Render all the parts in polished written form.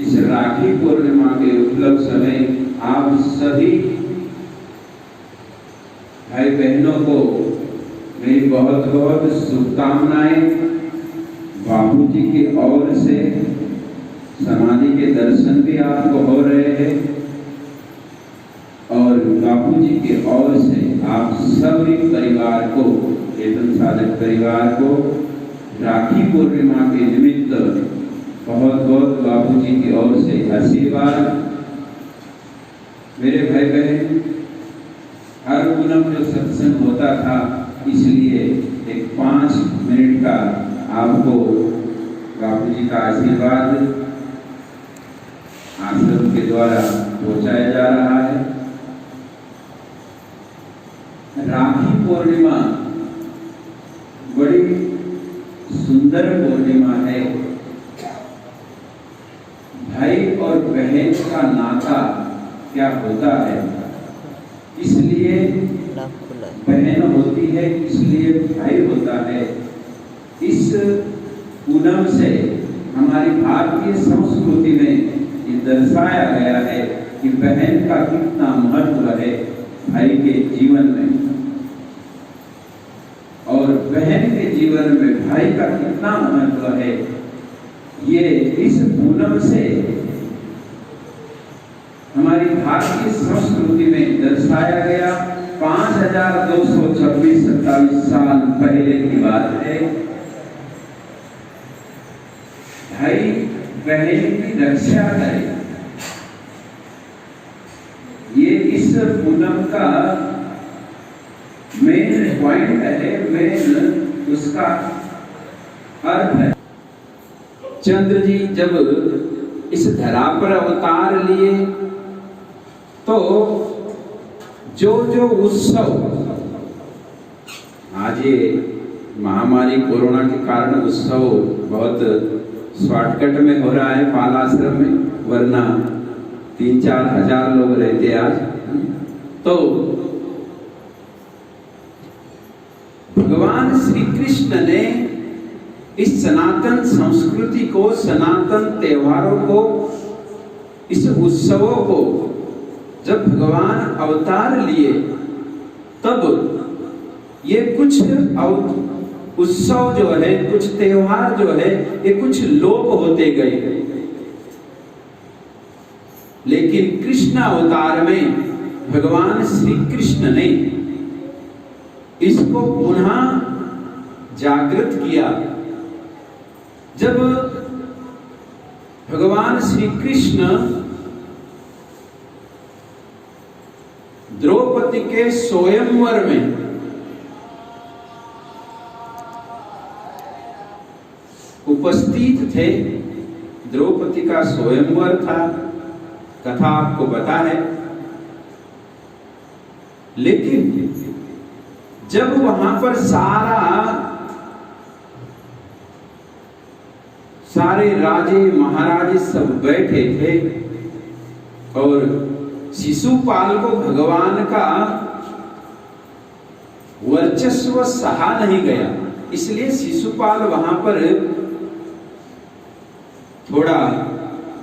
इस राखी पूर्णिमा के उपलक्ष्य में आप सभी भाई बहनों को मेरी बहुत बहुत शुभकामनाएं। बापू जी की ओर से समाधि के दर्शन भी आपको हो रहे हैं और बापू जी की ओर से आप सभी परिवार को, चेतन साधक परिवार को राखी पूर्णिमा के निमित्त बहुत बहुत बापू जी की ओर से आशीर्वाद। मेरे भाई बहन, हर पूनम जो सत्संग होता था, इसलिए एक 5 मिनट का आपको बापू जी का आशीर्वाद आश्रम के द्वारा पहुंचाया जा रहा है। राखी पूर्णिमा बड़ी सुंदर पूर्णिमा है। भाई और बहन का नाता क्या होता है, इसलिए बहन होती है, इसलिए भाई होता है। इस पूनम से हमारी भारतीय संस्कृति में ये दर्शाया गया है कि बहन का कितना महत्व है भाई के जीवन में और बहन के जीवन में भाई का कितना महत्व है। ये इस पूनम से हमारी भारतीय संस्कृति में दर्शाया गया। 5226-27 साल पहले की बात है। भाई बहन की रक्षा करे, ये इस पूनम का मेन पॉइंट है, मेन उसका अर्थ है। चंद्र जी जब इस धरा पर अवतार लिए तो जो उत्सव, आज ये महामारी कोरोना के कारण उत्सव बहुत शॉर्टकट में हो रहा है बालाश्रम में, वरना 3-4 हजार लोग रहते आज। तो भगवान श्री कृष्ण ने इस सनातन संस्कृति को, सनातन त्योहारों को, इस उत्सवों को जब भगवान अवतार लिए तब ये कुछ उत्सव जो है, कुछ त्योहार जो है, ये कुछ लोप होते गए। लेकिन कृष्ण अवतार में भगवान श्री कृष्ण ने इसको पुनः जागृत किया। जब भगवान श्री कृष्ण द्रौपदी के स्वयंवर में उपस्थित थे, द्रौपदी का स्वयंवर था, कथा आपको पता है। लेकिन जब वहां पर सारे राजे महाराजे सब बैठे थे और शिशुपाल को भगवान का वर्चस्व सहा नहीं गया, इसलिए शिशुपाल वहां पर थोड़ा,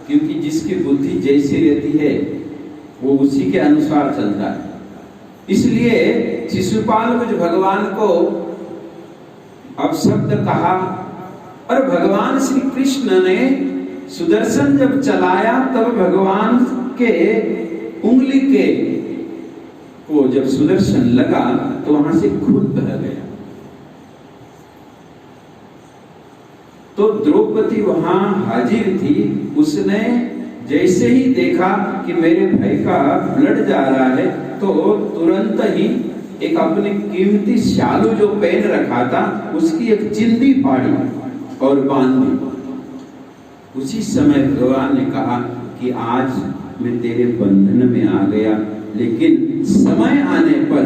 क्योंकि जिसकी बुद्धि जैसी रहती है वो उसी के अनुसार चलता है, इसलिए शिशुपाल कुछ भगवान को अपशब्द कहा। और भगवान श्री कृष्ण ने सुदर्शन जब चलाया तब भगवान के उंगली के को जब सुदर्शन लगा तो वहां से खून बह गया। तो द्रौपदी वहां हाजिर थी, उसने जैसे ही देखा कि मेरे भाई का ब्लड जा रहा है तो तुरंत ही एक अपनी कीमती शालू जो पहन रखा था उसकी एक चिंदी फाड़ी और बांधी। उसी समय भगवान ने कहा कि आज मैं तेरे बंधन में आ गया, लेकिन समय आने पर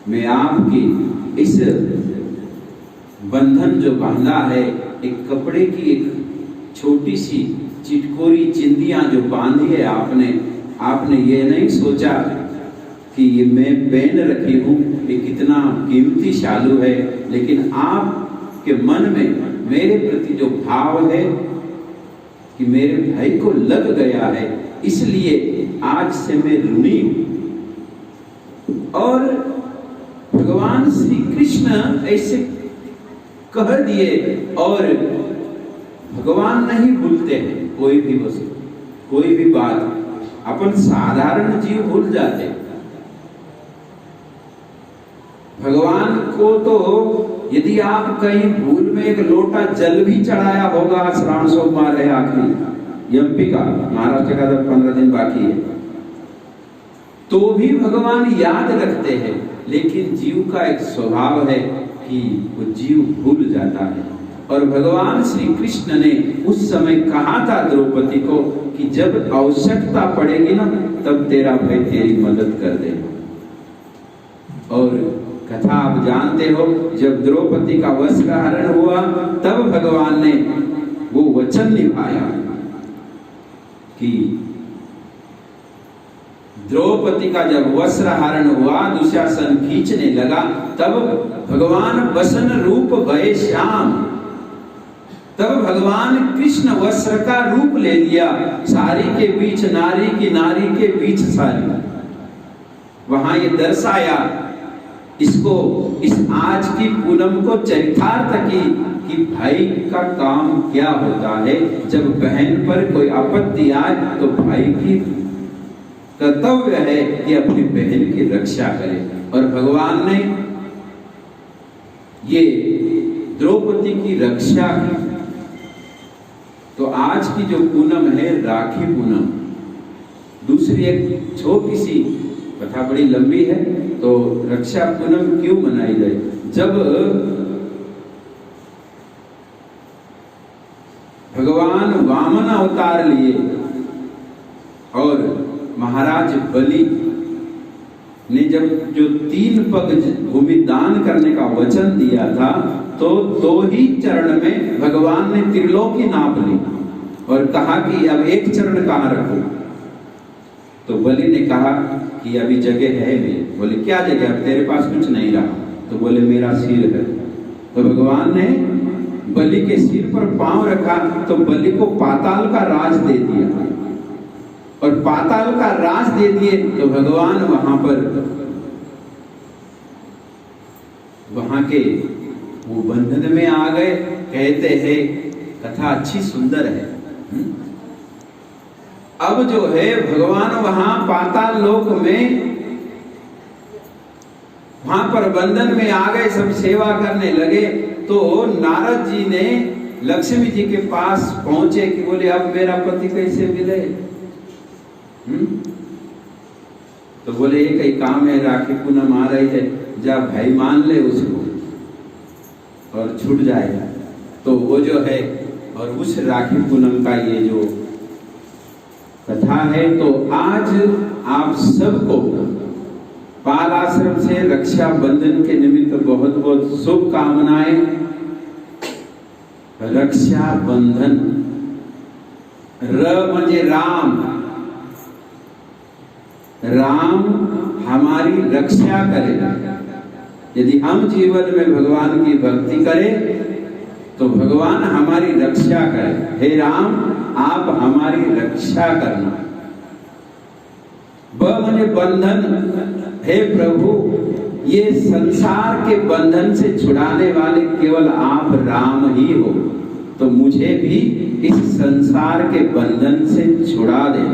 मैं आपकी इस बंधन जो बांधा है, एक कपड़े की एक छोटी सी चिटकोरी चिंदियां जो बांधी है आपने ये नहीं सोचा कि ये मैं पहन रखी हूं, ये कितना कीमती शालू है, लेकिन आपके मन में मेरे प्रति जो भाव है कि मेरे भाई को लग गया है, इसलिए आज से मैं ऋणी हूं। और भगवान श्री कृष्ण ऐसे कह दिए, और भगवान नहीं भूलते हैं कोई भी वस्तु, कोई भी बात। अपन साधारण जीव भूल जाते हैं। भगवान को तो यदि आप कहीं भूल में एक लोटा जल भी चढ़ाया होगा, श्रावण सोमवार है आखिरी एमपी का, महाराष्ट्र का तो 15 दिन बाकी है, तो भी भगवान याद रखते हैं। लेकिन जीव का एक स्वभाव है कि वो जीव भूल जाता है। और भगवान श्री कृष्ण ने उस समय कहा था द्रौपदी को कि जब आवश्यकता पड़ेगी ना, तब तेरा भाई तेरी मदद कर देगा। और कथा आप जानते हो, जब द्रौपदी का वस्त्रहरण हुआ, तब भगवान ने वो वचन निभाया कि द्रौपदी का जब वस्त्रहरण हुआ, दुशासन खींचने लगा, तब भगवान वसन रूप भये श्याम, तब भगवान कृष्ण वस्त्र का रूप ले लिया। सारी के बीच नारी की, नारी के बीच सारी। वहां ये दर्शाया इसको, इस आज की पूनम को चरितार्थ की कि भाई का काम क्या होता है। जब बहन पर कोई आपत्ति आए तो भाई की कर्तव्य है कि अपनी बहन की रक्षा करे। और भगवान ने ये द्रौपदी की रक्षा की। तो आज की जो पूनम है राखी पूनम। दूसरी एक छोटी सी कथा, बड़ी लंबी है, तो रक्षा पूनम क्यों मनाई गई? जब भगवान वामन अवतार लिए और महाराज बलि ने जब जो 3 पग भूमि दान करने का वचन दिया था, तो 2 ही चरण में भगवान ने त्रिलोकी नाप ली और कहा कि अब एक चरण कहाँ रखूं? तो बलि ने कहा कि अभी जगह है नहीं। बोले क्या जगह? अब तेरे पास कुछ नहीं रहा। तो बोले मेरा सिर है। तो भगवान ने बलि के सिर पर पांव रखा, तो बलि को पाताल का राज दे दिया। और पाताल का राज दे दिए तो भगवान वहां पर, वहां के वो बंधन में आ गए। कहते हैं कथा अच्छी सुंदर है। अब जो है भगवान वहां पाताल लोक में, वहां पर बंधन में आ गए, सब सेवा करने लगे। तो नारद जी ने लक्ष्मी जी के पास पहुंचे कि बोले अब मेरा पति कैसे मिले? तो बोले एक ही काम है, राखी पूनम आ रही है, जा भाई मान ले उसको और छूट जाएगा। तो वो जो है, और उस राखी पूनम का ये जो कथा है, तो आज आप सबको पाल आश्रम से रक्षा बंधन के निमित्त बहुत बहुत शुभकामनाएं। रक्षा बंधन, र म्हणजे राम, राम हमारी रक्षा करेगा। यदि हम जीवन में भगवान की भक्ति करें तो भगवान हमारी रक्षा करे। हे राम, आप हमारी रक्षा करना। ब म्हणजे बंधन, हे प्रभु, ये संसार के बंधन से छुड़ाने वाले केवल आप राम ही हो, तो मुझे भी इस संसार के बंधन से छुड़ा दे।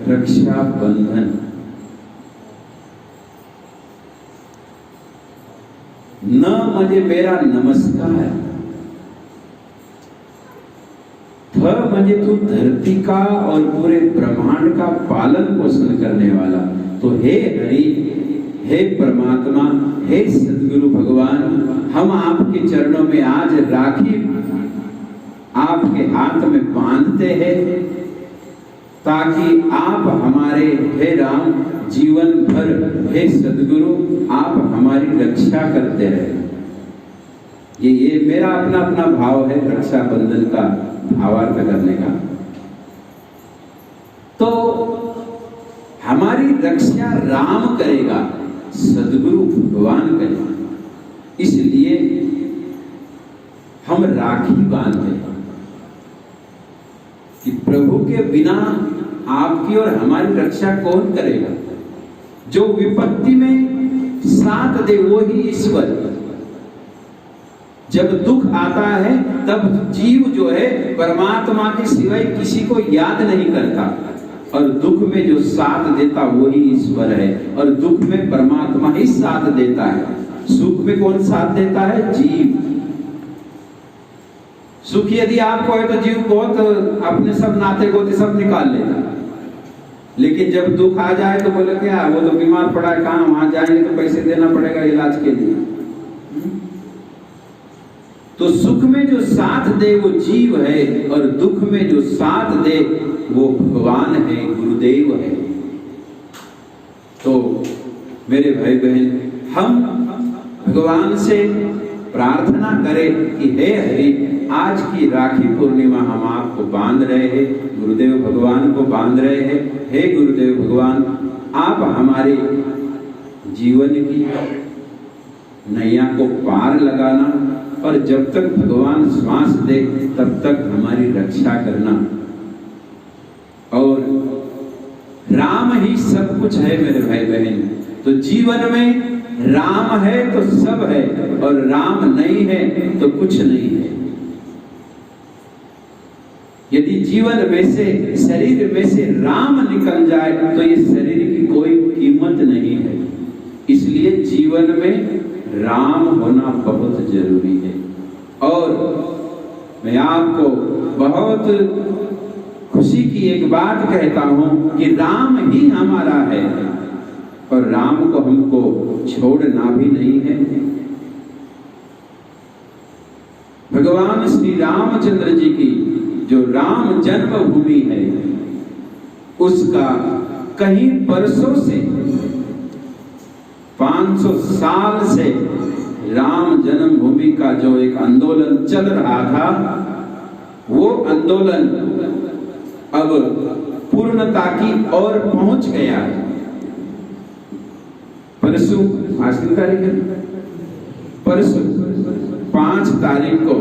रक्षा बंधन। न म्हणजे मेरा नमस्कार, थ म्हणजे तू धरती का और पूरे ब्रह्मांड का पालन पोषण करने वाला। तो हे हरि, हे परमात्मा, हे सद्गुरु भगवान, हम आपके चरणों में आज राखी आपके हाथ में बांधते हैं, ताकि आप हमारे, हे राम, जीवन भर, हे सद्गुरु, आप हमारी रक्षा करते रहे। ये मेरा अपना अपना भाव है रक्षा बंधन का भावार्थ करने का। तो हमारी रक्षा राम करेगा, सद्गुरु भगवान करेगा। इसलिए हम राखी बांधे कि प्रभु के बिना आपकी और हमारी रक्षा कौन करेगा? जो विपत्ति में साथ दे वो ही ईश्वर। जब दुख आता है तब जीव जो है परमात्मा के सिवाय किसी को याद नहीं करता, और दुख में जो साथ देता वही ईश्वर है, और दुख में परमात्मा ही साथ देता है। सुख में कौन साथ देता है? जीव। सुख यदि आपको है तो जीव बहुत अपने सब नाते गोते सब निकाल लेता, लेकिन जब दुख आ जाए तो बोले क्या वो तो बीमार पड़ा है, कहाँ वहां जाएंगे तो पैसे देना पड़ेगा इलाज के लिए। तो सुख में जो साथ दे वो जीव है, और दुख में जो साथ दे वो भगवान है, गुरुदेव है। तो मेरे भाई बहन, हम भगवान से प्रार्थना करें कि हे हरि, आज की राखी पूर्णिमा हम आपको बांध रहे हैं, गुरुदेव भगवान को बांध रहे हैं। हे गुरुदेव भगवान, आप हमारे जीवन की नैया को पार लगाना, और जब तक भगवान श्वास दे तब तक हमारी रक्षा करना। और राम ही सब कुछ है मेरे भाई बहन। तो जीवन में राम है तो सब है, और राम नहीं है तो कुछ नहीं है। यदि जीवन में से, शरीर में से राम निकल जाए तो ये शरीर की कोई कीमत नहीं है। इसलिए जीवन में राम होना बहुत जरूरी है। और मैं आपको बहुत खुशी की एक बात कहता हूं कि राम ही हमारा है, और राम को हमको छोड़ना भी नहीं है। भगवान श्री रामचंद्र जी की जो राम जन्मभूमि है, उसका कहीं बरसों से 500 साल से राम जन्मभूमि का जो एक आंदोलन चल रहा था, वो आंदोलन अब पूर्णता की ओर पहुंच गया है। परसों आज की तारीख है, परसों 5 तारीख को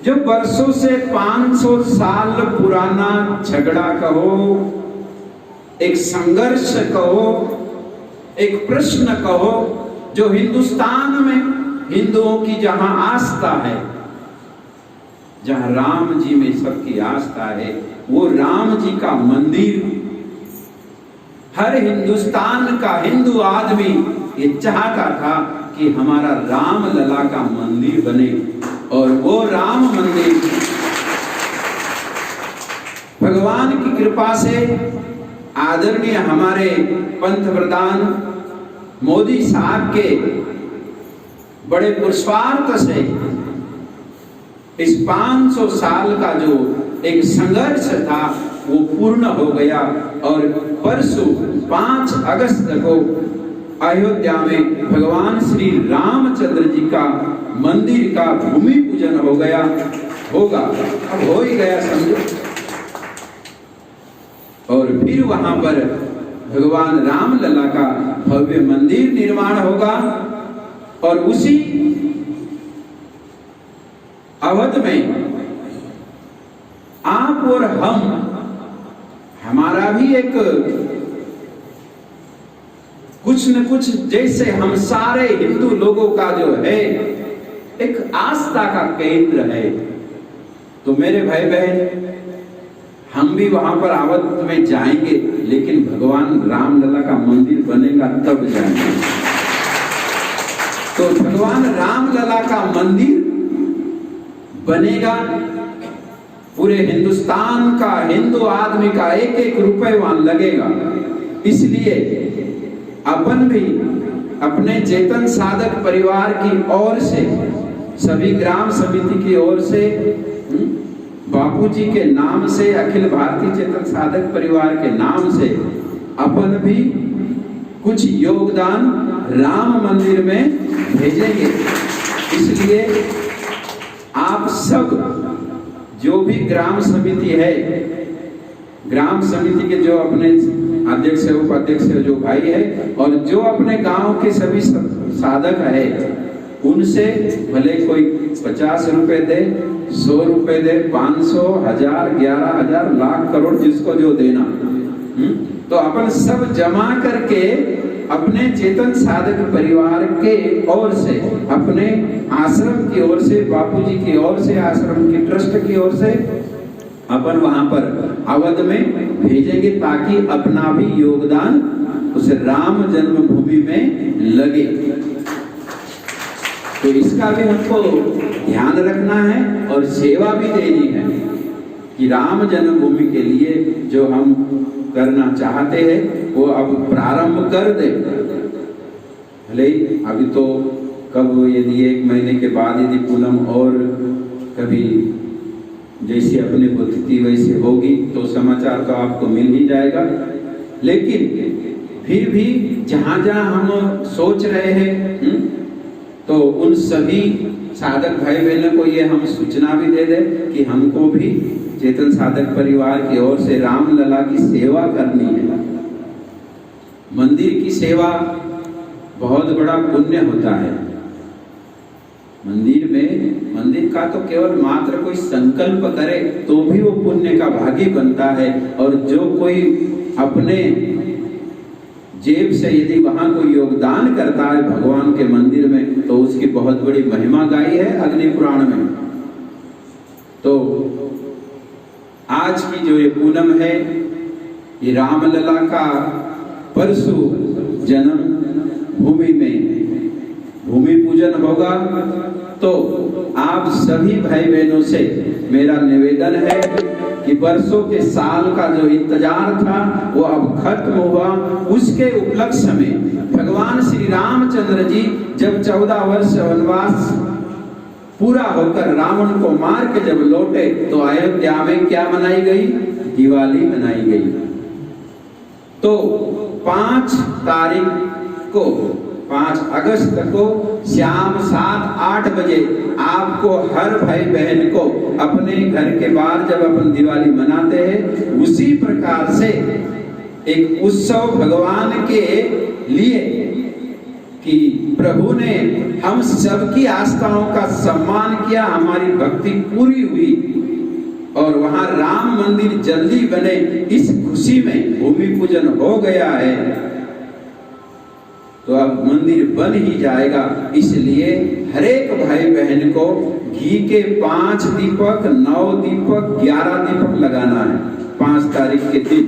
जो बरसों से 500 साल पुराना झगड़ा कहो, एक संघर्ष कहो, एक प्रश्न कहो, जो हिंदुस्तान में हिंदुओं की जहां आस्था है, जहां राम जी में सबकी आस्था है, वो राम जी का मंदिर हर हिंदुस्तान का हिंदू आदमी ये चाहता था कि हमारा राम लला का मंदिर बने। और वो राम मंदिर भगवान की कृपा से आदरणीय हमारे पंत प्रधान मोदी साहब के बड़े पुरुषार्थ से इस 500 साल का जो एक संघर्ष था वो पूर्ण हो गया। और परसों 5 अगस्त को अयोध्या में भगवान श्री रामचंद्र जी का मंदिर का भूमि पूजन हो गया, होगा, अब हो ही गया समझो। और फिर वहां पर भगवान राम लला का भव्य मंदिर निर्माण होगा। और उसी अवध में आप और हम, हमारा भी एक कुछ न कुछ, जैसे हम सारे हिंदू लोगों का जो है एक आस्था का केंद्र है। तो मेरे भाई बहन, हम भी वहां पर अवध में जाएंगे, लेकिन भगवान राम लला का मंदिर बनेगा तब जाएंगे। तो भगवान राम लला का मंदिर बनेगा, पूरे हिंदुस्तान का हिंदू आदमी का 1-1 रुपए वहां लगेगा। इसलिए अपन भी अपने चेतन साधक परिवार की ओर से, सभी ग्राम समिति की ओर से, बापूजी के नाम से, अखिल भारतीय चेतन साधक परिवार के नाम से अपन भी कुछ योगदान राम मंदिर में भेजेंगे। इसलिए आप सब जो भी ग्राम समिति है, ग्राम समिति के जो अपने अध्यक्ष उपाध्यक्ष जो भाई है, और जो अपने गांव के सभी साधक है, उनसे भले कोई 50 रुपए दे, 100 रुपए दे, 500, 1000, 11,000, लाख, करोड़, जिसको जो देना, तो अपन सब जमा करके अपने चेतन साधक परिवार के ओर से, अपने आश्रम की ओर से, बापूजी की ओर से, आश्रम की ट्रस्ट की ओर से अपन वहां पर अवध में भेजेंगे, ताकि अपना भी योगदान उस राम जन्मभूमि में लगे। तो इसका भी हमको ध्यान रखना है और सेवा भी देनी है कि राम जन्मभूमि के लिए जो हम करना चाहते हैं वो अब प्रारंभ कर दे। भले अभी तो कब, यदि 1 महीने के बाद यदि पूनम और कभी जैसी अपने को तिथि वैसे होगी तो समाचार तो आपको मिल ही जाएगा। लेकिन फिर भी जहां जहां हम सोच रहे हैं, तो उन सभी साधक भाई बहनों को ये हम सूचना भी दे दें कि हमको भी चेतन साधक परिवार की ओर से रामलला की सेवा करनी है। मंदिर की सेवा बहुत बड़ा पुण्य होता है। मंदिर का तो केवल मात्र कोई संकल्प करे तो भी वो पुण्य का भागी बनता है। और जो कोई अपने जेब से यदि वहां कोई योगदान करता है भगवान के मंदिर में, तो उसकी बहुत बड़ी महिमा गाई है अग्नि पुराण में। तो आज की जो ये पूनम है, ये रामलला का परसों जन्म भूमि में भूमि पूजन होगा। तो आप सभी भाई बहनों से मेरा निवेदन है कि वर्षों के साल का जो इंतजार था वो अब खत्म हुआ। उसके उपलक्ष्य में भगवान श्री रामचंद्र जी जब 14 वर्ष वनवास पूरा होकर रावण को मार के जब लौटे, तो अयोध्या में क्या मनाई गई? दिवाली मनाई गई। तो 5 तारीख को, 5 अगस्त को शाम 7-8 बजे आपको हर भाई बहन को अपने घर के बाहर जब अपन दिवाली मनाते हैं, उसी प्रकार से एक उत्सव भगवान के लिए कि प्रभु ने हम सबकी आस्थाओं का सम्मान किया, हमारी भक्ति पूरी हुई और वहां राम मंदिर जल्दी बने, इस खुशी में भूमि पूजन हो गया है। तो अब मंदिर बन ही जाएगा। इसलिए हर एक भाई बहन को घी के 5 दीपक, 9 दीपक, 11 दीपक लगाना है 5 तारीख के दिन।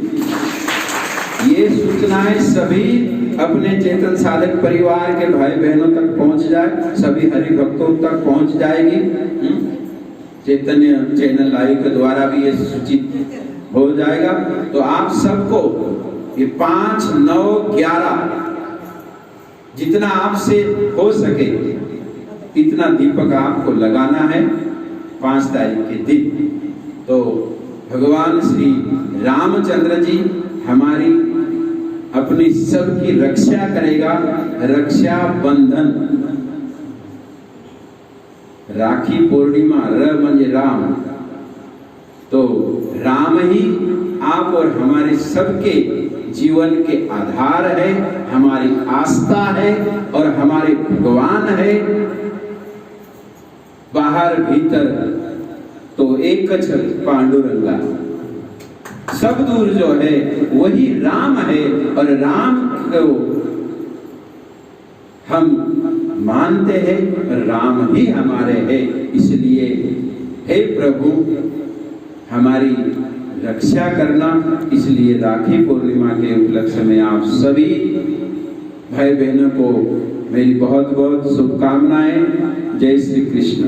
ये सूचनाएं सभी अपने चेतन साधक परिवार के भाई बहनों तक पहुंच जाए, सभी हरि भक्तों तक पहुंच जाएगी। चैतन्य चैनल लाइव के द्वारा भी ये सूचित हो जाएगा। तो आप सबको ये 5, 9, 11 जितना आपसे हो सके इतना दीपक आपको लगाना है 5 तारीख के दिन। तो भगवान श्री रामचंद्र जी हमारी अपनी सबकी रक्षा करेगा। रक्षा बंधन, राखी पूर्णिमा, र म्हणजे राम। तो राम ही आप और हमारे सबके जीवन के आधार है, हमारी आस्था है और हमारे भगवान है। बाहर भीतर तो एक पांडुरंगा, सब दूर जो है वही राम है और राम को हम मानते हैं, राम ही हमारे हैं। इसलिए हे प्रभु हमारी रक्षा करना। इसलिए राखी पूर्णिमा के उपलक्ष्य में आप सभी भाई बहनों को मेरी बहुत बहुत शुभकामनाएं। जय श्री कृष्ण।